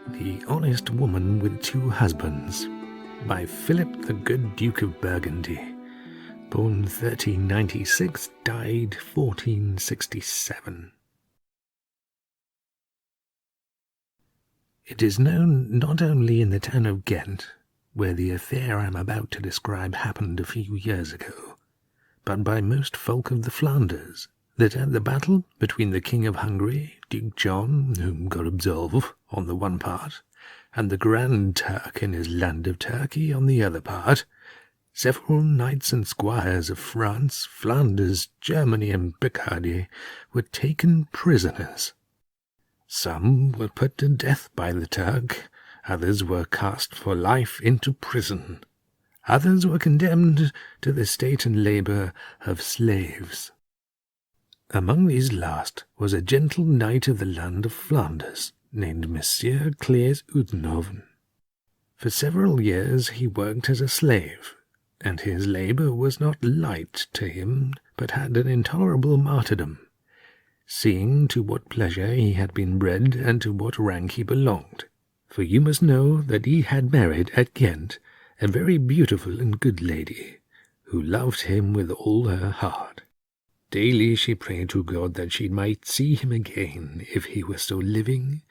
The Honest Woman with Two Husbands by Philip the Good Duke of Burgundy, born 1396, died 1467. It is known not only in the town of Ghent, where the affair I am about to describe happened a few years ago, but by most folk of the Flanders, that at the battle between the King of Hungary, Duke John, whom God absolve, on the one part, and the Grand Turk in his land of Turkey on the other part, several knights and squires of France, Flanders, Germany, and Burgundy were taken prisoners. Some were put to death by the Turk, others were cast for life into prison, others were condemned to the state and labour of slaves. Among these last was a gentle knight of the land of Flanders, named Monsieur Claes Utenhoven. For several years he worked as a slave, and his labour was not light to him, but had an intolerable martyrdom, seeing to what pleasure he had been bred and to what rank he belonged. For you must know that he had married at Ghent a very beautiful and good lady, who loved him with all her heart. Daily she prayed to God that she might see him again if he were still living,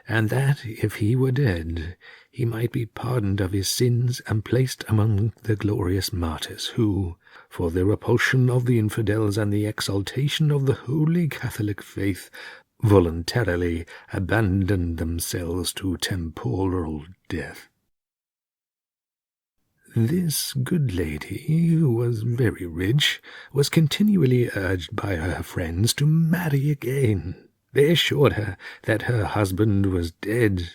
and that, if he were dead, he might be pardoned of his sins and placed among the glorious martyrs who, for the repulsion of the infidels and the exaltation of the holy Catholic faith, voluntarily abandoned themselves to temporal death. This good lady, who was very rich, was continually urged by her friends to marry again. They assured her that her husband was dead.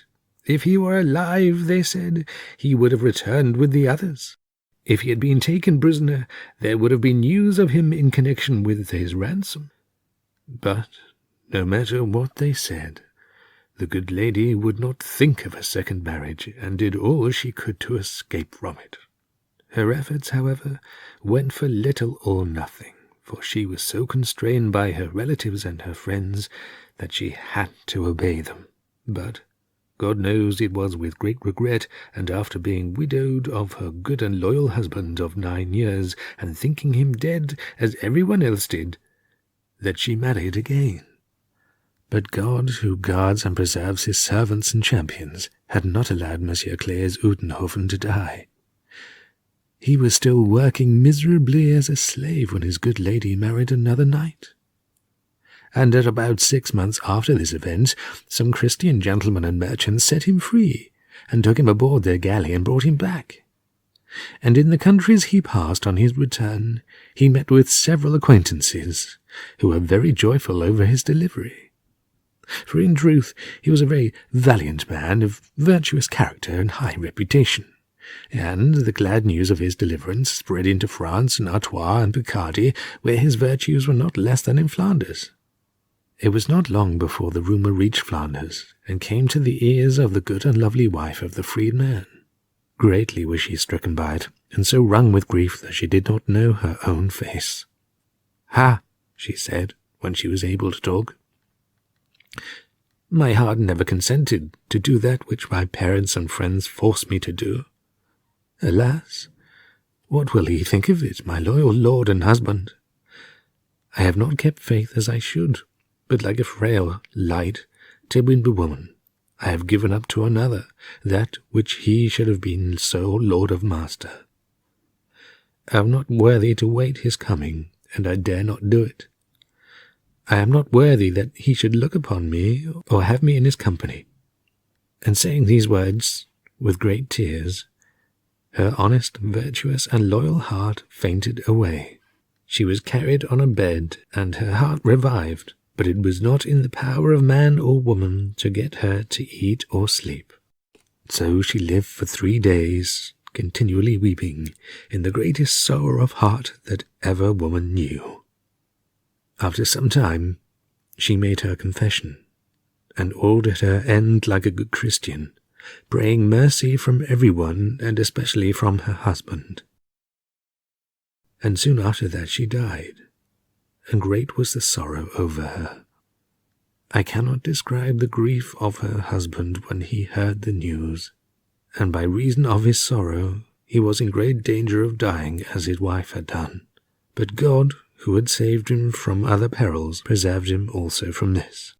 If he were alive, they said, he would have returned with the others. If he had been taken prisoner, there would have been news of him in connection with his ransom. But, no matter what they said, the good lady would not think of a second marriage, and did all she could to escape from it. Her efforts, however, went for little or nothing, for she was so constrained by her relatives and her friends that she had to obey them. But God knows it was with great regret, and after being widowed of her good and loyal husband of 9 years, and thinking him dead as everyone else did, that she married again. But God, who guards and preserves his servants and champions, had not allowed Monsieur Claes Utenhoven to die. He was still working miserably as a slave when his good lady married another knight. And at about 6 months after this event, some Christian gentlemen and merchants set him free, and took him aboard their galley and brought him back. And in the countries he passed on his return, he met with several acquaintances, who were very joyful over his delivery. For in truth he was a very valiant man, of virtuous character and high reputation, and the glad news of his deliverance spread into France and Artois and Picardy, where his virtues were not less than in Flanders. It was not long before the rumour reached Flanders, and came to the ears of the good and lovely wife of the freed man. Greatly was she stricken by it, and so wrung with grief that she did not know her own face. "Ha!" she said, when she was able to talk. "My heart never consented to do that which my parents and friends forced me to do. Alas, what will he think of it, my loyal lord and husband? I have not kept faith as I should, but like a frail, light, timid woman, I have given up to another that which he should have been sole lord of master. I am not worthy to wait his coming, and I dare not do it. I am not worthy that he should look upon me or have me in his company." And saying these words, with great tears, her honest, virtuous, and loyal heart fainted away. She was carried on a bed, and her heart revived, but it was not in the power of man or woman to get her to eat or sleep. So she lived for 3 days, continually weeping, in the greatest sorrow of heart that ever woman knew. After some time, she made her confession, and all at her end like a good Christian, praying mercy from everyone, and especially from her husband. And soon after that she died, and great was the sorrow over her. I cannot describe the grief of her husband when he heard the news, and by reason of his sorrow he was in great danger of dying as his wife had done. But God, who had saved him from other perils, preserved him also from this.